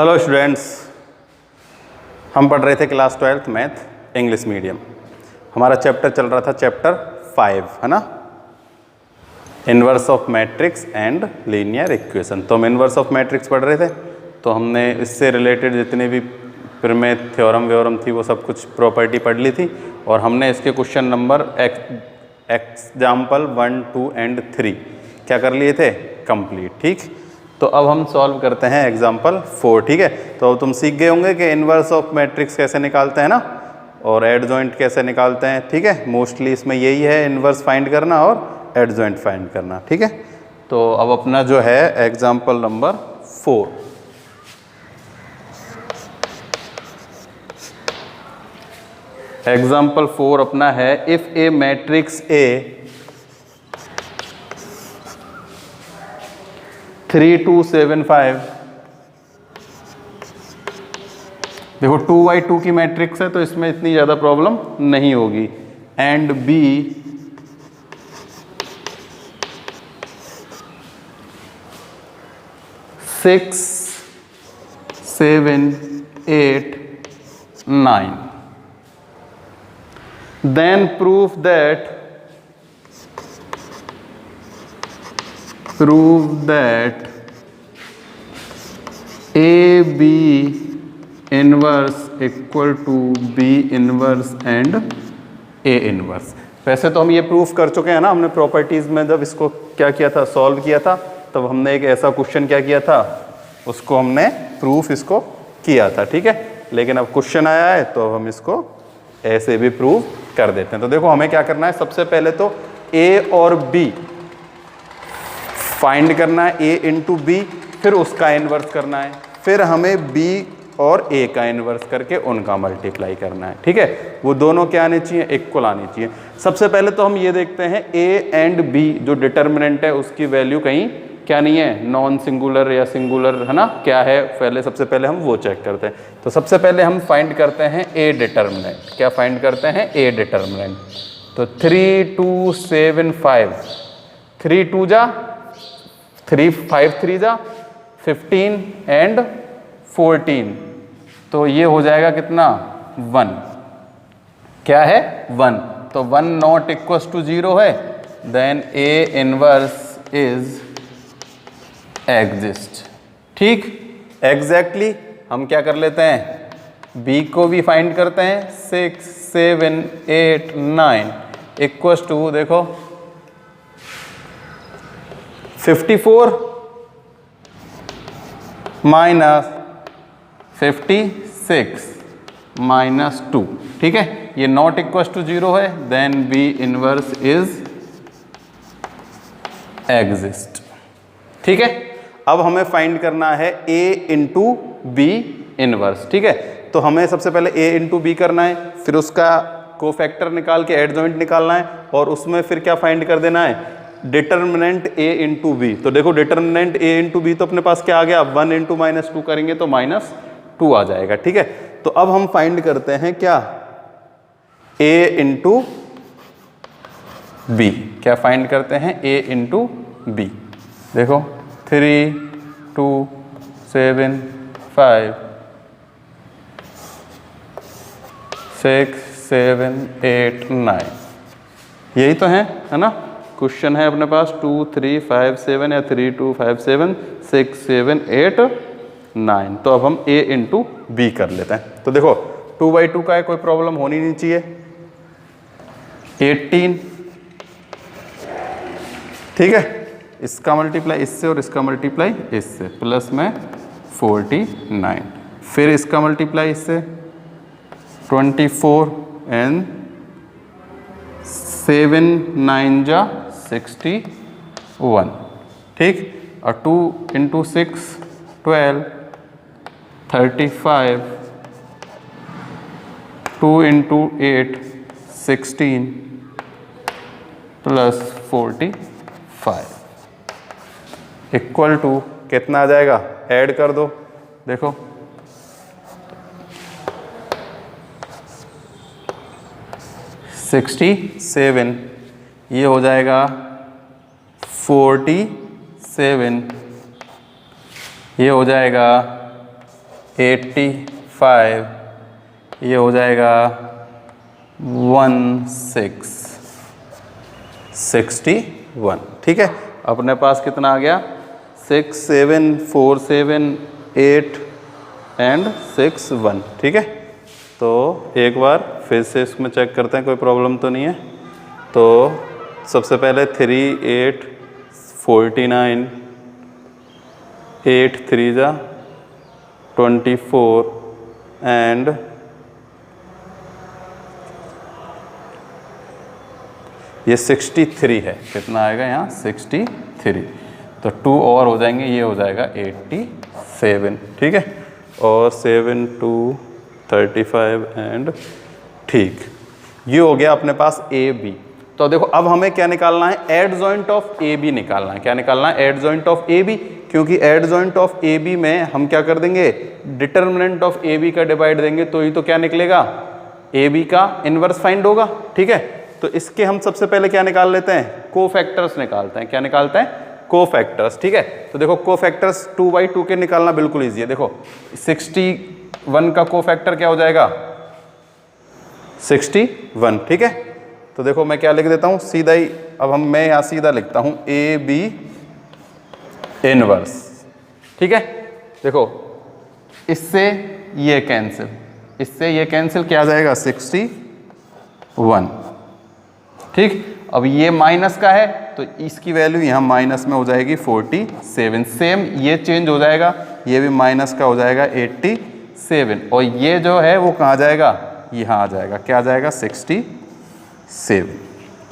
Hello students, हम पढ़ रहे थे class 12th math English medium. हमारा चैप्टर चल रहा था चैप्टर 5, है ना, inverse of matrix and linear equation. तो हम इन्वर्स ऑफ मैट्रिक्स पढ़ रहे थे, तो हमने इससे रिलेटेड जितने भी प्रमेय थ्योरम व्योरम थी वो सब कुछ प्रॉपर्टी पढ़ ली थी, और हमने इसके क्वेश्चन नंबर एग्जाम्पल 1, 2 एंड 3 क्या कर लिए थे, कंप्लीट। ठीक, तो अब हम सॉल्व करते हैं एग्जाम्पल 4। ठीक है, तो अब तुम सीख गए होंगे कि इन्वर्स ऑफ मैट्रिक्स कैसे निकालते हैं ना, और एडजॉइंट कैसे निकालते हैं। ठीक है, मोस्टली इसमें यही है, इन्वर्स फाइंड करना और एडजॉइंट फाइंड करना। ठीक है, तो अब अपना जो है एग्जाम्पल नंबर 4, एग्जाम्पल 4 अपना है, इफ ए मैट्रिक्स ए 3, 2, 7, 5, देखो 2x2 की मैट्रिक्स है तो इसमें इतनी ज़्यादा प्रॉब्लम नहीं होगी, and B 6, 7, 8, 9, then prove that A B inverse equal to B इनवर्स एंड A इनवर्स। वैसे तो हम ये प्रूफ कर चुके हैं ना, हमने प्रॉपर्टीज में जब इसको क्या किया था, सॉल्व किया था, तब हमने एक ऐसा क्वेश्चन क्या किया था, उसको हमने प्रूफ इसको किया था। ठीक है, लेकिन अब क्वेश्चन आया है तो हम इसको ऐसे भी प्रूव कर देते हैं। तो देखो हमें क्या करना है, सबसे पहले तो A और B फाइंड करना है, A इंटू बी, फिर उसका इन्वर्स करना है, फिर हमें B और A का इन्वर्स करके उनका मल्टीप्लाई करना है। ठीक है, वो दोनों क्या आने चाहिए, इक्वल आनी चाहिए। सबसे पहले तो हम ये देखते हैं A एंड B जो डिटर्मिनेंट है उसकी वैल्यू कहीं क्या नहीं है, नॉन सिंगुलर या सिंगुलर, है ना, क्या है, पहले सबसे पहले हम वो चेक करते हैं। तो सबसे पहले हम फाइंड करते हैं A डिटर्मिनेंट। क्या फाइंड करते हैं, A डिटर्मिनेंट। तो 3, 2, 7, 5, 3 2 जा 3, 5 3 जा 15 एंड 14, तो ये हो जाएगा कितना, 1। क्या है, 1। तो 1 नॉट इक्वल्स टू 0 है, then A inverse is exist. ठीक, एग्जैक्टली हम क्या कर लेते हैं, B को भी फाइंड करते हैं, 6, 7, 8, 9 इक्वल्स टू, देखो 54 माइनस 56 माइनस 2। ठीक है, ये नॉट इक्वल टू 0 है, then B inverse is exist. ठीक है, अब हमें फाइंड करना है A इंटू B इनवर्स। ठीक है, तो हमें सबसे पहले A इंटू B करना है, फिर उसका कोफैक्टर निकाल के एडजॉइंट निकालना है, और उसमें फिर क्या फाइंड कर देना है, डिटर्मिनेंट A इंटू बी। तो देखो डिटर्मिनेंट A इंटू बी तो अपने पास क्या आ गया, 1 इंटू -2 करेंगे तो -2 आ जाएगा। ठीक है, तो अब हम फाइंड करते हैं क्या, A इंटू बी। क्या फाइंड करते हैं, A इंटू बी। देखो 3, 2, 7, 5, 6, 7, 8, 9, यही तो है ना। क्वेश्चन है अपने पास 2, 3, 5, 7 या 3, 2, 5, 7, 6, 7, 8, 9। तो अब हम A इंटू बी कर लेते हैं। तो देखो 2/2 का है, कोई प्रॉब्लम होनी नहीं चाहिए। 18, ठीक है, इसका मल्टीप्लाई इससे और इसका मल्टीप्लाई इससे, प्लस में 49, फिर इसका मल्टीप्लाई इससे 24 एंड 7 9 जा 61। ठीक, और 2 into 6 12, 35, 2 into 8 16 plus 45 equal to कितना आ जाएगा, ऐड कर दो। देखो 67, ये हो जाएगा 47, ये हो जाएगा 85, ये हो जाएगा 1661, ठीक है। अपने पास कितना आ गया 6 7 4 7 8 एंड 6 1, ठीक है। तो एक बार फिर से इसमें चेक करते हैं कोई प्रॉब्लम तो नहीं है। तो सबसे पहले 3 8 49, 8 3 जा 24 एंड ये 63 है। कितना आएगा यहाँ 63, तो 2 और हो जाएंगे, ये हो जाएगा 87, ठीक है। और 7 2 35 एंड ठीक, ये हो गया अपने पास ए बी। तो देखो अब हमें क्या निकालना है, adjoint of A B निकालना है। क्या निकालना है, adjoint of A B, क्योंकि adjoint of A B में हम क्या कर देंगे, डिटर्मिनेंट ऑफ ए बी का डिवाइड देंगे, तो ये तो क्या निकलेगा, ए बी का इनवर्स फाइंड होगा, ठीक है। तो इसके हम सबसे पहले क्या निकाल लेते हैं, कोफैक्टर्स निकालते हैं। क्या निकालते हैं, कोफैक्टर्स, ठीक है। तो देखो कोफैक्टर्स 2/2 के निकालना बिल्कुल ईजी है। देखो 61 का कोफैक्टर क्या हो जाएगा 61, ठीक है। तो देखो मैं क्या लिख देता हूं सीधा ही, अब मैं यहां सीधा लिखता हूं ए बी इनवर्स, ठीक है। देखो इससे ये कैंसिल, इससे ये कैंसिल, क्या आ जाएगा 61, ठीक। अब ये माइनस का है तो इसकी वैल्यू यहाँ माइनस में हो जाएगी 47, सेम ये चेंज हो जाएगा, ये भी माइनस का हो जाएगा 87, और ये जो है वो कहाँ जाएगा, यहाँ आ जाएगा, क्या आ जाएगा 67,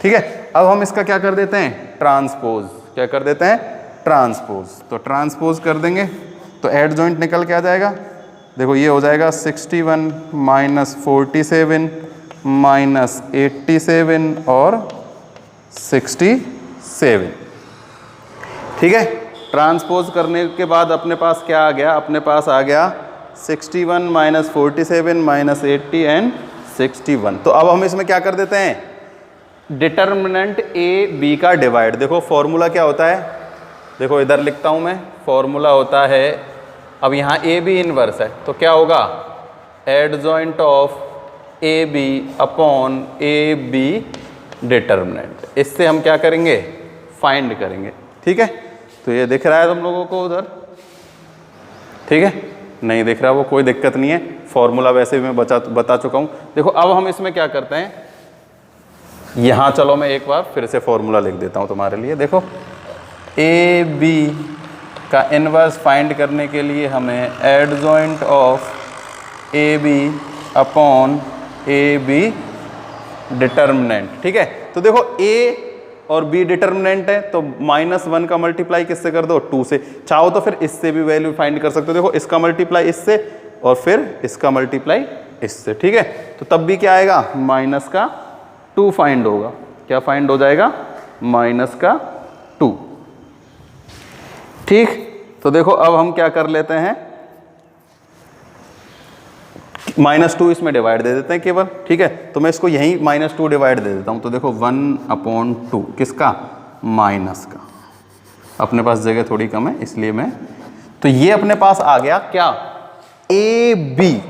ठीक है। अब हम इसका क्या कर देते हैं, ट्रांसपोज, क्या कर देते हैं, ट्रांसपोज। तो ट्रांसपोज कर देंगे तो एड जॉइंट निकल के आ जाएगा। देखो ये हो जाएगा 61 माइनस 47 माइनस 87 और 67, ठीक है। ट्रांसपोज करने के बाद अपने पास क्या आ गया, अपने पास आ गया 61 माइनस 47 माइनस 80 एंड 61। तो अब हम इसमें क्या कर देते हैं, डिटर्मिनेंट ए बी का डिवाइड। देखो फॉर्मूला क्या होता है, देखो इधर लिखता हूं मैं, फॉर्मूला होता है, अब यहाँ ए बी इनवर्स है तो क्या होगा, adjoint of A B upon A B determinant. इससे हम क्या करेंगे, फाइंड करेंगे, ठीक है। तो ये दिख रहा है तुम लोगों को उधर, ठीक है, नहीं दिख रहा वो कोई दिक्कत नहीं है, फॉर्मूला वैसे भी मैं बता चुका हूँ। देखो अब हम इसमें क्या करते हैं, यहाँ चलो मैं एक बार फिर से फॉर्मूला लिख देता हूँ तुम्हारे लिए। देखो ए बी का इनवर्स फाइंड करने के लिए हमें adjoint of A B upon A B determinant, ठीक है। तो देखो ए और बी डिटर्मिनेंट है तो -1 का मल्टीप्लाई किससे कर दो, 2 से। चाहो तो फिर इससे भी वैल्यू फाइंड कर सकते हो। देखो इसका मल्टीप्लाई इससे और फिर इसका मल्टीप्लाई इससे, ठीक है। तो तब भी क्या आएगा, -2 फाइंड होगा। क्या फाइंड हो जाएगा, -2, ठीक। तो देखो अब हम क्या कर लेते हैं, -2 इसमें डिवाइड दे देते हैं केवल, ठीक है। तो मैं इसको यहीं -2 डिवाइड दे देता हूं। तो देखो 1/2 किसका, माइनस का। अपने पास जगह थोड़ी कम है इसलिए मैं, तो ये अपने पास आ गया क्या, ए बी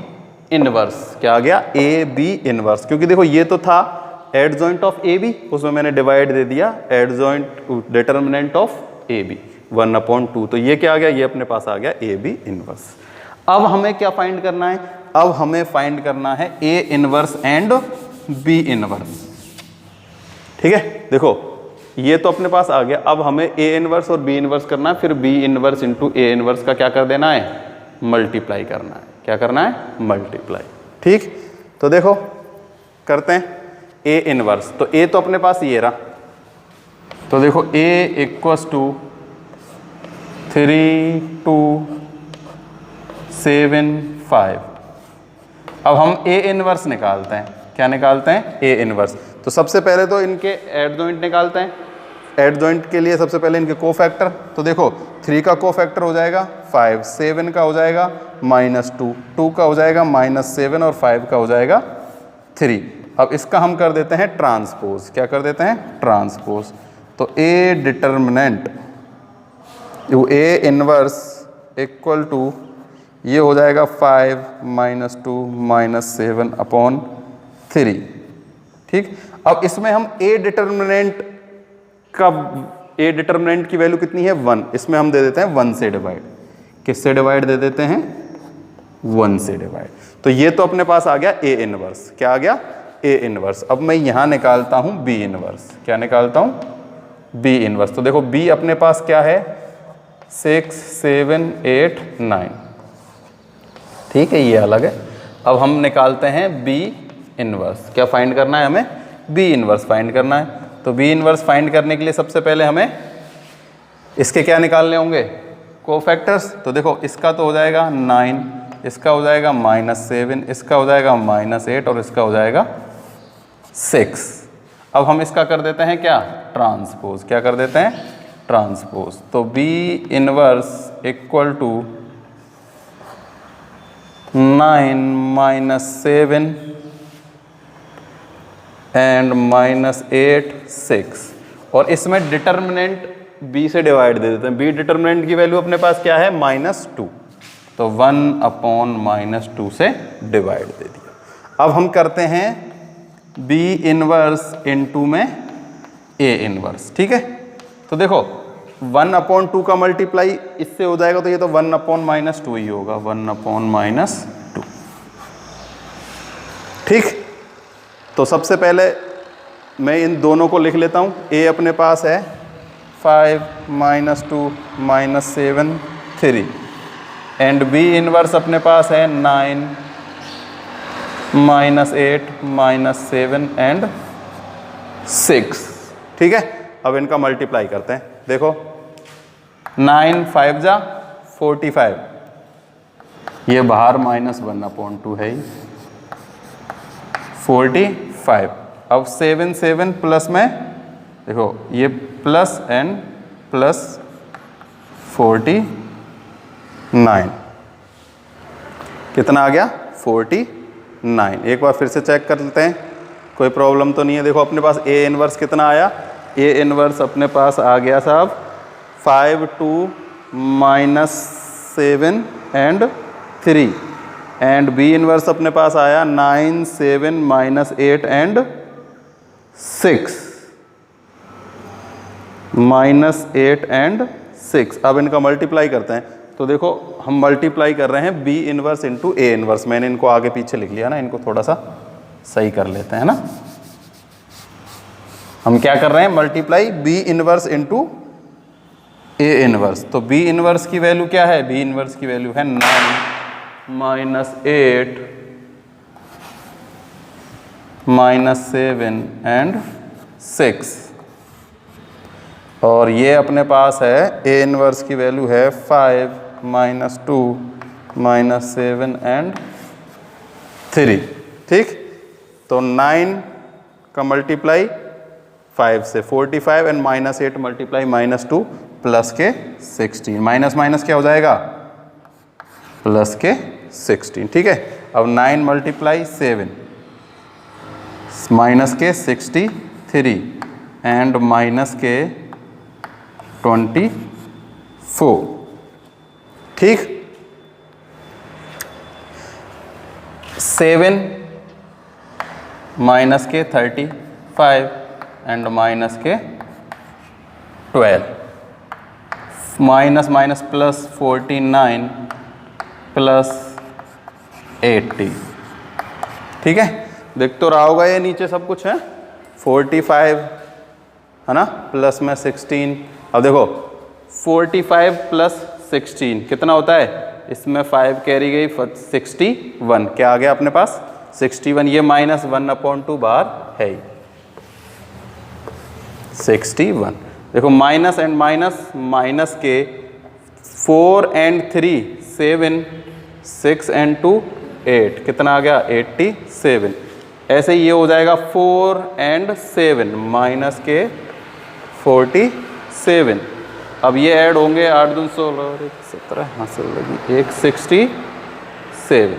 इनवर्स। क्या आ गया, ए बी इनवर्स, क्योंकि देखो ये तो था adjoint of A B, उसमें मैंने डिवाइड दे दिया adjoint determinant of A B 1/2। तो ये क्या आ गया, ये अपने पास आ गया ए बी इनवर्स। अब हमें क्या फाइंड करना है, अब हमें फाइंड करना है A inverse and B inverse, ठीक है। देखो ये तो अपने पास आ गया, अब हमें ए इनवर्स और बी इनवर्स करना है, फिर B inverse into A inverse का क्या कर देना है, मल्टीप्लाई करना है। क्या करना है, मल्टीप्लाई, ठीक। तो देखो करते हैं ए इनवर्स, तो ए तो अपने पास ये रहा, तो देखो ए इक्वल्स टू 3 2 7 5। अब हम ए इनवर्स निकालते हैं। क्या निकालते हैं, ए इनवर्स। तो सबसे पहले तो इनके एड जॉइंट निकालते हैं। एड जॉइंट के लिए सबसे पहले इनके कोफैक्टर, तो देखो 3 का कोफैक्टर हो जाएगा 5, 7 का हो जाएगा -2, 2 का हो जाएगा -7 और 5 का हो जाएगा 3। अब इसका हम कर देते हैं ट्रांसपोज। क्या कर देते हैं, ट्रांसपोज। तो A determinant A inverse equal to ये हो जाएगा 5 - 2 - 7 अपॉन 3। ठीक, अब इसमें हम ए डिटर्मिनेंट की वैल्यू कितनी है 1, इसमें हम दे देते हैं 1 से डिवाइड। किससे डिवाइड दे देते हैं 1 से डिवाइड। तो ये तो अपने पास आ गया ए इनवर्स। क्या आ गया ए इनवर्स। अब मैं यहां निकालता हूं बी इनवर्स। क्या निकालता हूं बी इनवर्स। तो देखो बी अपने पास क्या है 6 7 8 9। ठीक है, ये अलग है। अब हम निकालते हैं बी इनवर्स। क्या फाइंड करना है हमें बी इनवर्स फाइंड करना है। तो बी इनवर्स फाइंड करने के लिए सबसे पहले हमें इसके क्या निकालने होंगे कोफैक्टर्स। तो देखो इसका तो हो जाएगा 9, इसका हो जाएगा -7, इसका हो जाएगा -8 और इसका हो जाएगा 6। अब हम इसका कर देते हैं क्या ट्रांसपोज। क्या कर देते हैं ट्रांसपोज। तो B inverse equal to 9 - 7 and -8 6। और इसमें डिटर्मिनेंट b से डिवाइड दे देते हैं। b डिटर्मिनेंट की वैल्यू अपने पास क्या है -2। तो 1 अपॉन -2 से डिवाइड दे दिया। अब हम करते हैं b इनवर्स इनटू में a इनवर्स। ठीक है, तो देखो 1 अपॉन 2 का मल्टीप्लाई इससे हो जाएगा तो ये तो 1 अपॉन -2 ही होगा। 1 अपॉन -2। ठीक, तो सबसे पहले मैं इन दोनों को लिख लेता हूँ। a अपने पास है 5 - 2 - 7 3 एंड b इनवर्स अपने पास है 9 -8 -7 एंड 6। ठीक है, अब इनका मल्टीप्लाई करते हैं। देखो 9 5 जा 45, ये बाहर -1 अपॉन 2 है ही 45। अब 7 7 प्लस में देखो ये प्लस एंड प्लस 49 कितना आ गया 49। एक बार फिर से चेक कर लेते हैं, कोई प्रॉब्लम तो नहीं है। देखो अपने पास ए इनवर्स कितना आया, ए इनवर्स अपने पास आ गया साहब 5 2 -7 एंड 3 एंड बी इनवर्स अपने पास आया 9 7 -8 एंड 6 -8 एंड 6। अब इनका मल्टीप्लाई करते हैं। तो देखो हम मल्टीप्लाई कर रहे हैं B inverse into A inverse. मैंने इनको आगे पीछे लिख लिया ना, इनको थोड़ा सा सही कर लेते हैं ना। हम क्या कर रहे हैं multiply B inverse into A inverse. तो बी इनवर्स की वैल्यू क्या है, बी इनवर्स की वैल्यू है 9 -8 -7 एंड 6 और ये अपने पास है ए इनवर्स की वैल्यू है 5 -2 -7 एंड 3। ठीक, तो 9 का मल्टीप्लाई 5 से 45 एंड -8 मल्टीप्लाई -2 प्लस के 16 माइनस क्या हो जाएगा प्लस के 16। ठीक है, अब 9 मल्टीप्लाई 7 माइनस के 63 एंड माइनस के 24। ठीक, 7 माइनस के 35 एंड माइनस के 12 माइनस माइनस प्लस 49 प्लस 80। ठीक है, देख तो रहा होगा ये नीचे सब कुछ है 45 है ना प्लस में 16। अब देखो 45 प्लस 16 कितना होता है, इसमें 5 कैरी गई 61। क्या आ गया अपने पास 61। ये -1/2 बार है 61। देखो माइनस एंड माइनस, माइनस के 4 एंड 3 7 6 एंड 2 8 कितना आ गया 87। ऐसे ही ये हो जाएगा 4 एंड 7 माइनस के 47। अब ये ऐड होंगे 8 दूनी 16 और 17 हाँ से लगी 167।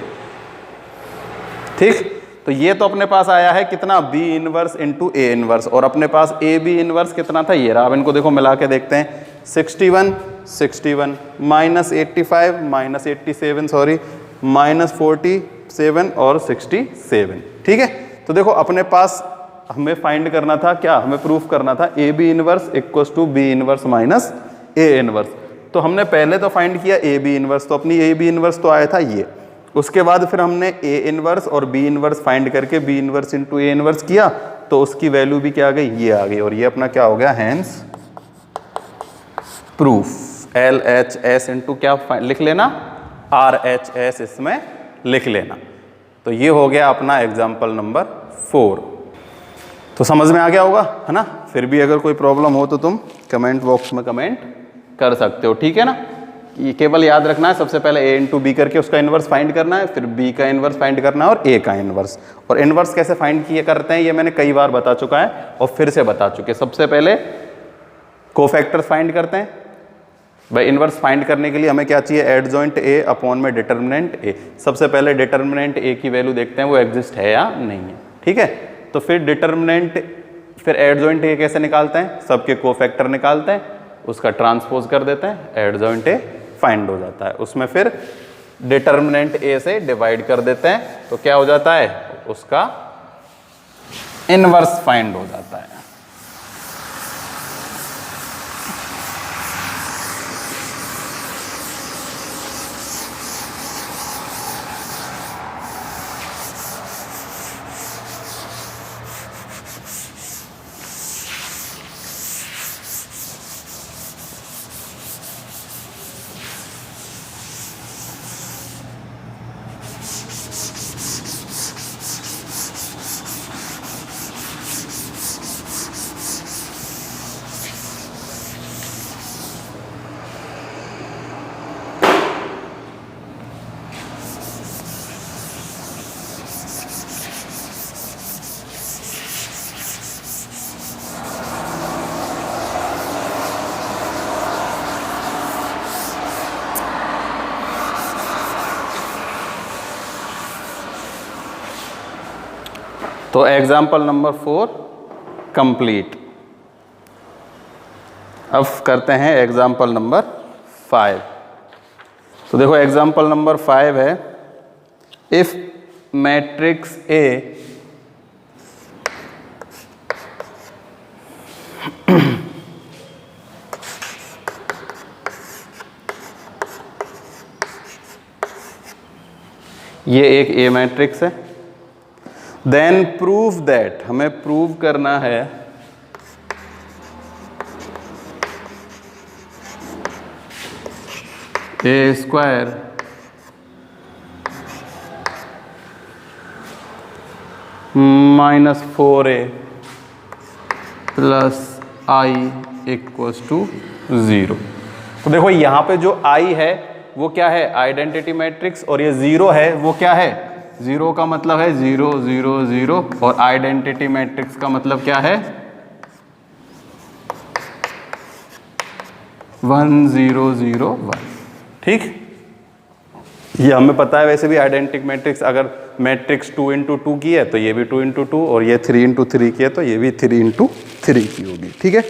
ठीक, तो ये तो अपने पास आया है कितना B inverse into A inverse और अपने पास ए बी इनवर्स कितना था ये रहा। अब इनको देखो मिला के देखते हैं 61 61, -85 -87 सॉरी -47 और 67। ठीक है, तो देखो अपने पास हमें फाइंड करना था क्या, हमें प्रूफ करना था A B inverse equals to B inverse minus A inverse. तो हमने पहले तो फाइंड किया ए बी इनवर्स, तो अपनी ए बी इनवर्स तो आया था ये। उसके बाद फिर हमने ए इनवर्स और बी इनवर्स फाइंड करके B inverse into A inverse किया, तो उसकी वैल्यू भी क्या आ गई, ये आ गई। और ये अपना क्या हो गया, hence proof. L H S into क्या लिख लेना, आर एच एस इसमें लिख लेना। तो ये हो गया अपना एग्जाम्पल नंबर 4। तो समझ में आ गया होगा, है ना। फिर भी अगर कोई प्रॉब्लम हो तो तुम कमेंट बॉक्स में कमेंट कर सकते हो, ठीक है ना। ये केवल याद रखना है, सबसे पहले ए इंटू बी करके उसका इन्वर्स फाइंड करना है, फिर बी का इन्वर्स फाइंड करना है और ए का इन्वर्स। और इन्वर्स कैसे फाइंड किए करते हैं ये मैंने कई बार बता चुका है और फिर से बता चुके। सबसे पहले कोफैक्टर्स फाइंड करते हैं भाई। इन्वर्स फाइंड करने के लिए हमें क्या चाहिए, एडजॉइंट ए अपॉन में डिटर्मिनेंट ए। सबसे पहले डिटर्मिनेंट ए की वैल्यू देखते हैं वो एग्जिस्ट है या नहीं है, ठीक है। तो फिर डिटर्मिनेंट, फिर एडजॉइंट ए कैसे निकालते हैं, सबके कोफैक्टर निकालते हैं, उसका ट्रांसपोज कर देते हैं, एडजॉइंट ए फाइंड हो जाता है। उसमें फिर डिटर्मिनेंट ए से डिवाइड कर देते हैं, तो क्या हो जाता है, उसका इनवर्स फाइंड हो जाता है। तो एग्जाम्पल नंबर 4 कंप्लीट। अब करते हैं एग्जाम्पल नंबर 5। तो देखो एग्जाम्पल नंबर 5 है, इफ मैट्रिक्स ए ये एक ए मैट्रिक्स है, देन प्रूव दैट, हमें प्रूव करना है A square minus 4a plus I equals to 0। तो देखो यहाँ पे जो आई है वो क्या है, आइडेंटिटी मैट्रिक्स, और ये 0 है वो क्या है, 0 का मतलब है 0 0 0, और आइडेंटिटी मैट्रिक्स का मतलब क्या है 1 0 0 1। ठीक, ये हमें पता है। वैसे भी आइडेंटिटी मैट्रिक्स अगर मैट्रिक्स 2 इंटू 2 की है तो ये भी 2 इंटू 2, और ये 3 इंटू 3 की है तो ये भी 3 इंटू 3 की होगी। ठीक है,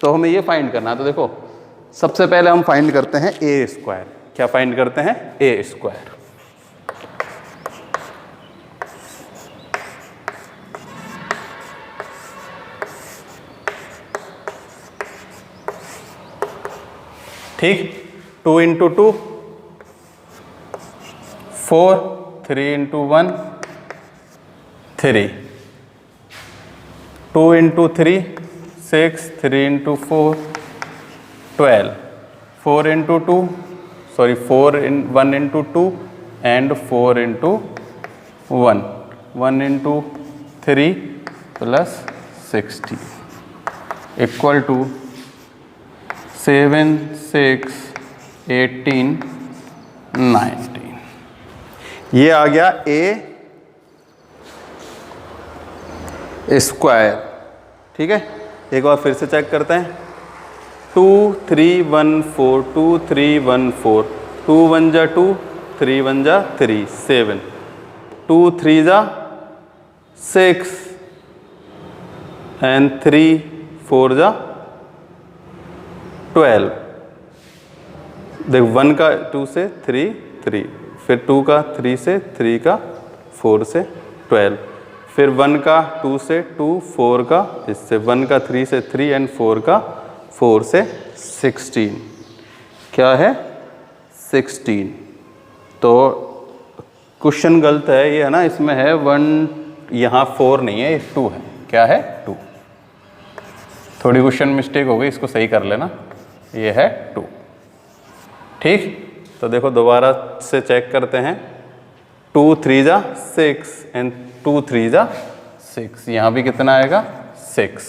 तो हमें ये फाइंड करना है। तो देखो सबसे पहले हम फाइंड करते हैं ए स्क्वायर। क्या फाइंड करते हैं, ए स्क्वायर। ठीक, 2 into 2 4, 3 into 1 3, 2 into 3 6, 3 into 4 12, 4 into 2 sorry 1 into 2 and 4 into 1, 1 into 3 plus 60 equal to 7 6 18 19। ये आ गया ए स्क्वायर। ठीक है, एक बार फिर से चेक करते हैं। 2 3 1 4 2 3 1 4, 2 1 जा 2, 3 1 जा 3 7, 2 3 जा 6 एंड 3 4 जा 12, देख 1 का 2 से 3 3, फिर 2 का 3 से 3 का 4 से 12, फिर 1 का 2 से 2 4 का इससे 1 का 3 से 3 एंड 4 का 4 से 16, क्या है 16। तो क्वेश्चन गलत है ये है ना, इसमें है 1, यहाँ 4 नहीं है, 2 है, क्या है 2। थोड़ी क्वेश्चन मिस्टेक हो गई, इसको सही कर लेना, ये है 2। ठीक, तो देखो दोबारा से चेक करते हैं। 2 3 जा 6 एंड 2 3 जा 6, यहाँ भी कितना आएगा 6।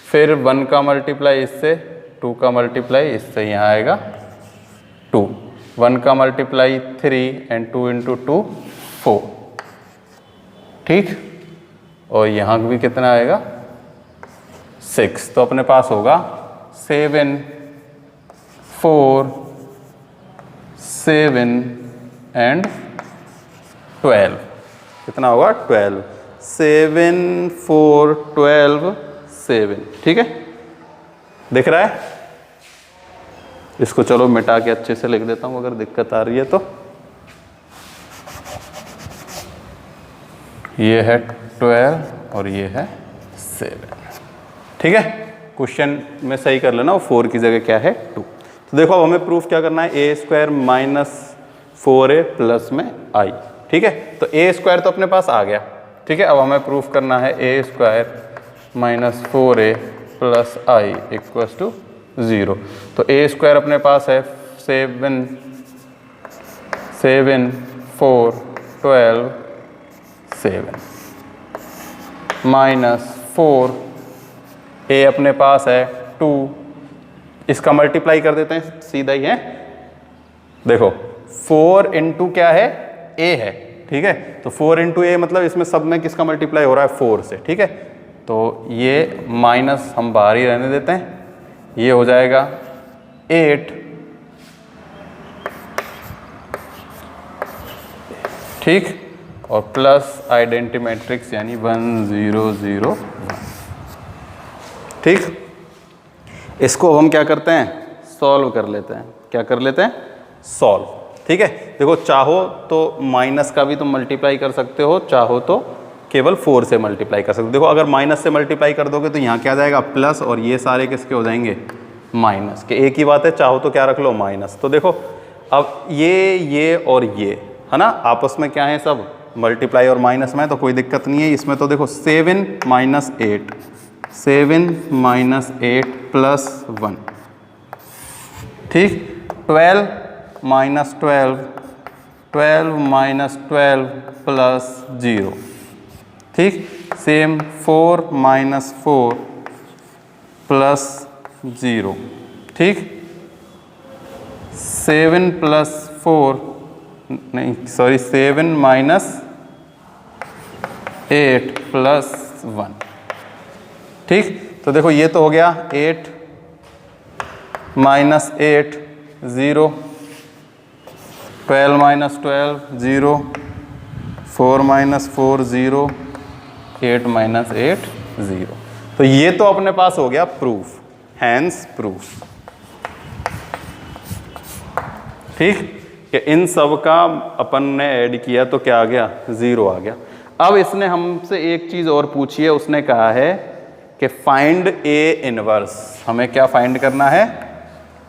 फिर 1 का मल्टीप्लाई इससे, 2 का मल्टीप्लाई इससे, यहाँ आएगा 2। 1 का मल्टीप्लाई 3 एंड 2 इंटू 2 4। ठीक, और यहाँ भी कितना आएगा 6। तो अपने पास होगा 7 4 7 एंड 12, कितना होगा 12, 7 4 12 7। ठीक है, दिख रहा है। इसको चलो मिटा के अच्छे से लिख देता हूं अगर दिक्कत आ रही है तो। ये है 12 और ये है 7। ठीक है, क्वेश्चन में सही कर लेना, 4 की जगह क्या है 2। तो देखो अब हमें प्रूफ क्या करना है, a square minus 4a plus में i। ठीक है, तो a स्क्वायर तो अपने पास आ गया। ठीक है, अब हमें प्रूफ करना है a square minus 4a plus i equals to 0। तो a स्क्वायर अपने पास है 7 4 12 7 माइनस 4, a अपने पास है 2, इसका मल्टीप्लाई कर देते हैं सीधा ही है। देखो 4 इंटू क्या है a है। ठीक है, तो 4 इंटू a मतलब इसमें सब में किसका मल्टीप्लाई हो रहा है 4 से। ठीक है, तो ये माइनस हम बाहर ही रहने देते हैं, ये हो जाएगा 8। ठीक, और प्लस आइडेंटिटी मैट्रिक्स यानी 1 0 0 1। ठीक, इसको हम क्या करते हैं सॉल्व कर लेते हैं। क्या कर लेते हैं सॉल्व। ठीक है, देखो चाहो तो माइनस का भी तुम मल्टीप्लाई कर सकते हो, चाहो तो केवल 4 से मल्टीप्लाई कर सकते हो। देखो अगर माइनस से मल्टीप्लाई कर दोगे तो यहाँ क्या आ जाएगा प्लस, और ये सारे किसके हो जाएंगे माइनस के। एक ही बात है, चाहो तो क्या रख लो माइनस। तो देखो अब ये और ये है ना आपस में क्या है सब मल्टीप्लाई और माइनस में, तो कोई दिक्कत नहीं है इसमें। तो देखो 7 माइनस 8 7 माइनस 8 प्लस 1। ठीक, 12 माइनस 12 12 माइनस 12 प्लस 0। ठीक, सेम 4 माइनस 4 प्लस 0। ठीक, 7 प्लस 4 नहीं सॉरी 7 माइनस 8 प्लस 1। ठीक, तो देखो ये तो हो गया 8 माइनस 8 0, 12 माइनस 12 0, 4 माइनस 4 0, 8 माइनस 8 0। तो ये तो अपने पास हो गया प्रूफ, हैंस प्रूफ। ठीक, कि इन सब का अपन ने ऐड किया तो क्या आ गया 0 आ गया। अब इसने हमसे एक चीज और पूछी है, उसने कहा है कि फाइंड ए इनवर्स। हमें क्या फाइंड करना है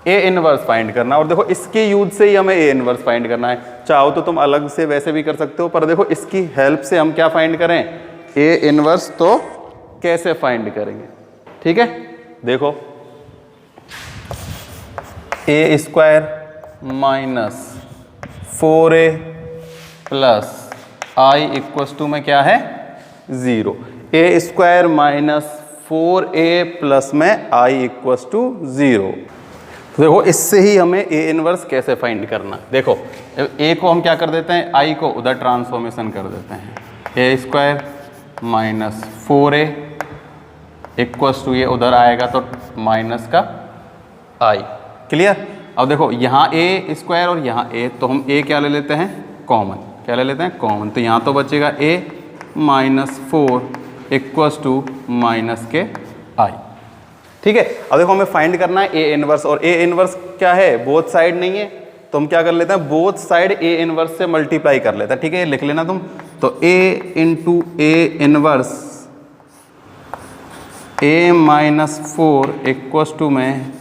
ए इनवर्स फाइंड करना। और देखो इसके यूज से ही हमें ए इनवर्स फाइंड करना है। चाहो तो तुम अलग से वैसे भी कर सकते हो, पर देखो इसकी हेल्प से हम क्या फाइंड करें ए इनवर्स। तो कैसे फाइंड करेंगे, ठीक है देखो A square minus 4a plus I equals to में क्या है 0। ए स्क्वायर माइनस 4a प्लस में आई इक्वल्स टू 0। तो देखो इससे ही हमें ए इनवर्स कैसे फाइंड करना। देखो ए को हम क्या कर देते हैं आई को उधर ट्रांसफॉर्मेशन कर देते हैं। A square minus 4a equals to ये उधर आएगा तो माइनस का आई। क्लियर। अब देखो यहाँ ए स्क्वायर और यहाँ ए, तो हम ए क्या ले लेते हैं कॉमन। क्या ले लेते हैं कॉमन। तो यहाँ तो बचेगा ए माइनस 4 इक्वल्स टू माइनस के आई। ठीक है। अब देखो हमें फाइंड करना है ए इनवर्स, और ए इनवर्स क्या है, बोथ साइड नहीं है, तो हम क्या कर लेते हैं, बोथ साइड ए इनवर्स से मल्टीप्लाई कर लेते हैं। ठीक है, लिख लेना तुम। तो a into A inverse a minus 4 equals to में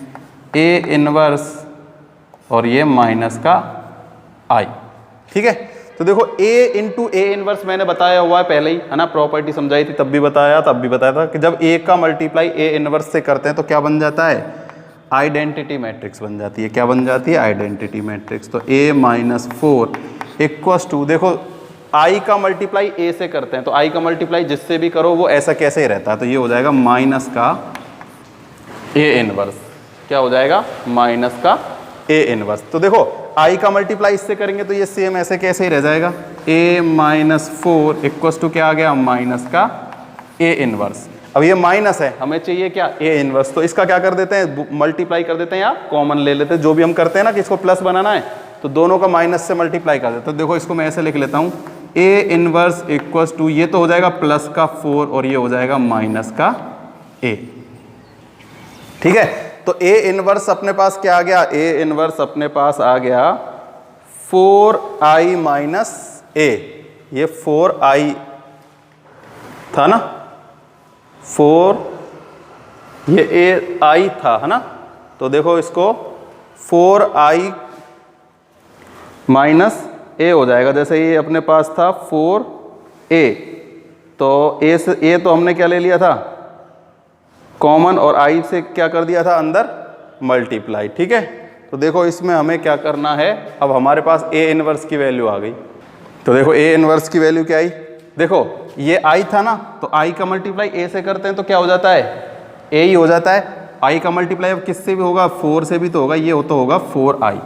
a इनवर्स और ये माइनस का i। ठीक है, तो देखो a इंटू ए इनवर्स मैंने बताया हुआ है पहले ही, है ना, प्रॉपर्टी समझाई थी तब भी बताया था कि जब a का मल्टीप्लाई a इनवर्स से करते हैं तो क्या बन जाता है, आइडेंटिटी मैट्रिक्स बन जाती है। क्या बन जाती है, आइडेंटिटी मैट्रिक्स। तो a माइनस 4 इक्वस टू, देखो i का मल्टीप्लाई a से करते हैं तो i का मल्टीप्लाई जिससे भी करो वो ऐसा कैसे ही रहता है, तो ये हो जाएगा माइनस का a इनवर्स। क्या हो जाएगा, माइनस का a इनवर्स। तो देखो i का मल्टीप्लाई इससे करेंगे तो ये सेम ऐसे कैसे ही रह जाएगा, a माइनस 4 इक्वस टू क्या आ गया, माइनस का a इनवर्स। अब ये माइनस है, हमें चाहिए क्या, a इनवर्स। तो इसका क्या कर देते हैं, मल्टीप्लाई कर देते हैं या कॉमन ले लेते हैं, जो भी हम करते हैं ना कि इसको प्लस बनाना है तो दोनों का माइनस से मल्टीप्लाई कर देते हैं। तो देखो इसको मैं ऐसे लिख लेता हूँ, a इनवर्स इक्वस टू, ये तो हो जाएगा प्लस का 4 और ये हो जाएगा माइनस का a। ठीक है, तो a इनवर्स अपने पास क्या आ गया, a इनवर्स अपने पास आ गया 4i माइनस a। ये 4i था ना, 4 ये ai था, है ना, तो देखो इसको 4i माइनस a हो जाएगा। जैसे ये अपने पास था 4a, तो a से a तो हमने क्या ले लिया था, कॉमन, और i से क्या कर दिया था, अंदर मल्टीप्लाई। ठीक है, तो देखो इसमें हमें क्या करना है, अब हमारे पास a इनवर्स की वैल्यू आ गई। तो देखो a इनवर्स की वैल्यू क्या आई, देखो ये i था ना, तो i का मल्टीप्लाई a से करते हैं तो क्या हो जाता है, a ही हो जाता है। i का मल्टीप्लाई अब किससे भी होगा, 4 से भी तो होगा, ये तो होगा 4i।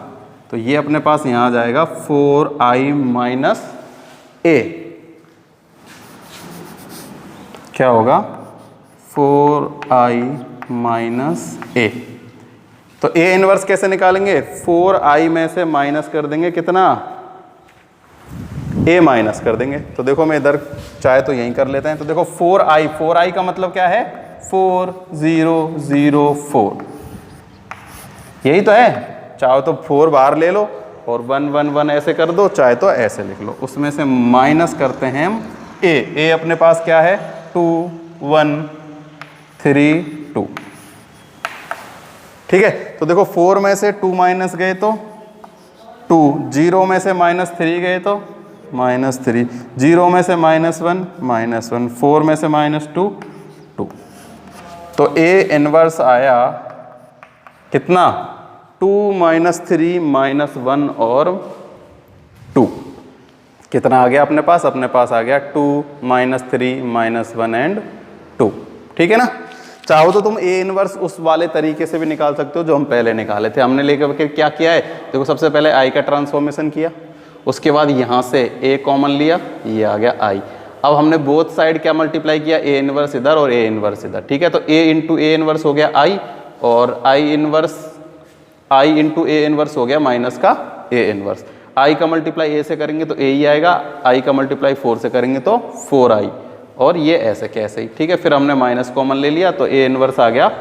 तो ये अपने पास यहाँ आ जाएगा 4i माइनस a। क्या होगा, 4i माइनस a। तो a इनवर्स कैसे निकालेंगे, 4i में से माइनस कर देंगे कितना, a माइनस कर देंगे। तो देखो मैं इधर चाहे तो यहीं कर लेते हैं। तो देखो 4i का मतलब क्या है, 4 0 0 4, यही तो है। चाहो तो 4 बाहर ले लो और 1 1 1 ऐसे कर दो, चाहे तो ऐसे लिख लो। उसमें से माइनस करते हैं हम a अपने पास क्या है, 2 1 3 2। ठीक है, तो देखो 4 में से 2 माइनस गए तो 2, 0 में से माइनस 3 गए तो माइनस 3, 0 में से माइनस 1, 4 में से माइनस 2 2। तो a इनवर्स आया कितना, 2 माइनस 3 माइनस 1 और 2। कितना आ गया अपने पास आ गया 2 माइनस 3 माइनस 1 एंड 2। ठीक है ना, चाहो तो तुम a इनवर्स उस वाले तरीके से भी निकाल सकते हो जो हम पहले निकाले थे। हमने लेकर क्या किया है, देखो सबसे पहले i का ट्रांसफॉर्मेशन किया, उसके बाद यहाँ से a कॉमन लिया, ये आ गया i। अब हमने बोथ साइड क्या मल्टीप्लाई किया, a इनवर्स इधर और a इनवर्स इधर। ठीक है, तो a इंटू ए इनवर्स हो गया i और i इंटू ए इनवर्स हो गया माइनस का a इनवर्स। i का मल्टीप्लाई a से करेंगे तो a ही आएगा, i का मल्टीप्लाई 4 से करेंगे तो 4i, और ये ऐसे कैसे ही। ठीक है, फिर हमने माइनस कॉमन ले लिया तो a इनवर्स आ गया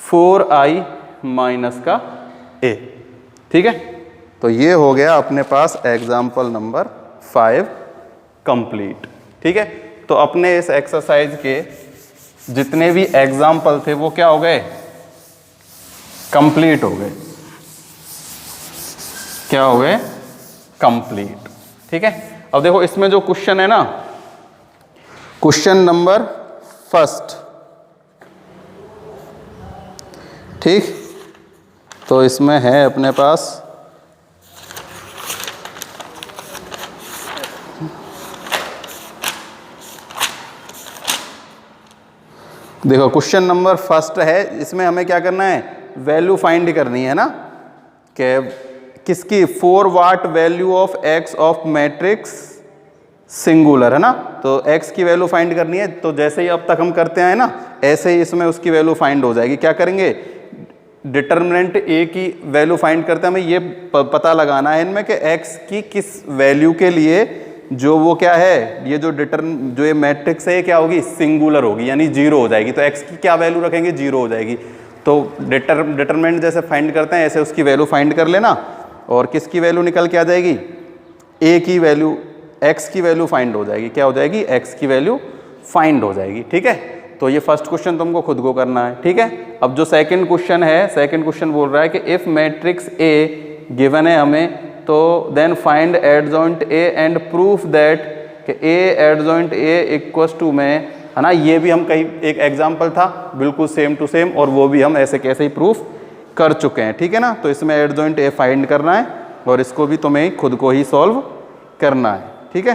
4i माइनस का a। ठीक है, तो ये हो गया अपने पास एग्जाम्पल नंबर 5 कंप्लीट। ठीक है, तो अपने इस एक्सरसाइज के जितने भी एग्जाम्पल थे वो क्या हो गए, कंप्लीट हो गए। क्या हो गए, कंप्लीट। ठीक है, अब देखो इसमें जो क्वेश्चन है ना, क्वेश्चन नंबर 1, ठीक, तो इसमें है अपने पास देखो क्वेश्चन नंबर 1 है, इसमें हमें क्या करना है, वैल्यू फाइंड करनी है ना, कि किसकी, 4 what value of x of matrix singular, है ना। तो x की वैल्यू फाइंड करनी है, तो जैसे ही अब तक हम करते हैं ना, ऐसे ही इसमें उसकी वैल्यू फाइंड हो जाएगी। क्या करेंगे, डिटर्मिनेंट a की वैल्यू फाइंड करते हैं, हमें ये पता लगाना है इनमें कि x की किस वैल्यू के लिए जो वो क्या है, ये जो ये मैट्रिक्स है ये क्या होगी, सिंगुलर होगी, यानी 0 हो जाएगी। तो x की क्या वैल्यू रखेंगे, 0 हो जाएगी। तो डिटरमिनेंट जैसे फाइंड करते हैं ऐसे उसकी वैल्यू फाइंड कर लेना, और किसकी वैल्यू निकल के आ जाएगी, ए की वैल्यू, एक्स की वैल्यू फाइंड हो जाएगी। क्या हो जाएगी, एक्स की वैल्यू फाइंड हो जाएगी। ठीक है, तो ये फर्स्ट क्वेश्चन तुमको खुद को करना है। ठीक है, अब जो सेकंड क्वेश्चन है, सेकंड क्वेश्चन बोल रहा है कि इफ मैट्रिक्स ए गिवन है हमें, तो then find adjoint A and proof that कि A adjoint A equals to में, है ना। ये भी हम कहीं एक एग्जाम्पल था बिल्कुल सेम टू सेम, और वो भी हम ऐसे कैसे ही प्रूफ कर चुके हैं। ठीक है ना, तो इसमें एडजॉइंट ए फाइंड करना है और इसको भी तुम्हें खुद को ही सॉल्व करना है। ठीक है,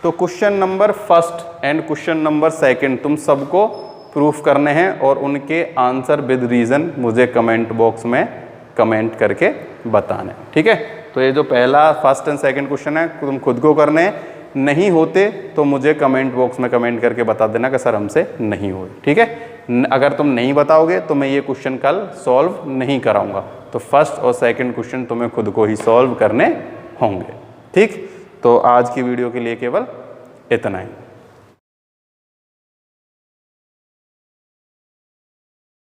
तो question number first and question number second तुम सबको प्रूफ करने हैं और उनके आंसर विद रीज़न मुझे कमेंट बॉक्स में कमेंट करके बताना है। ठीक है, तो ये जो पहला फर्स्ट एंड सेकंड क्वेश्चन है तुम खुद को करने हैं, नहीं होते तो मुझे कमेंट बॉक्स में कमेंट करके बता देना कि सर हमसे नहीं हुए। ठीक है, अगर तुम नहीं बताओगे तो मैं ये क्वेश्चन कल सॉल्व नहीं कराऊंगा। तो फर्स्ट और सेकंड क्वेश्चन तुम्हें खुद को ही सॉल्व करने होंगे। ठीक, तो आज की वीडियो के लिए केवल इतना ही।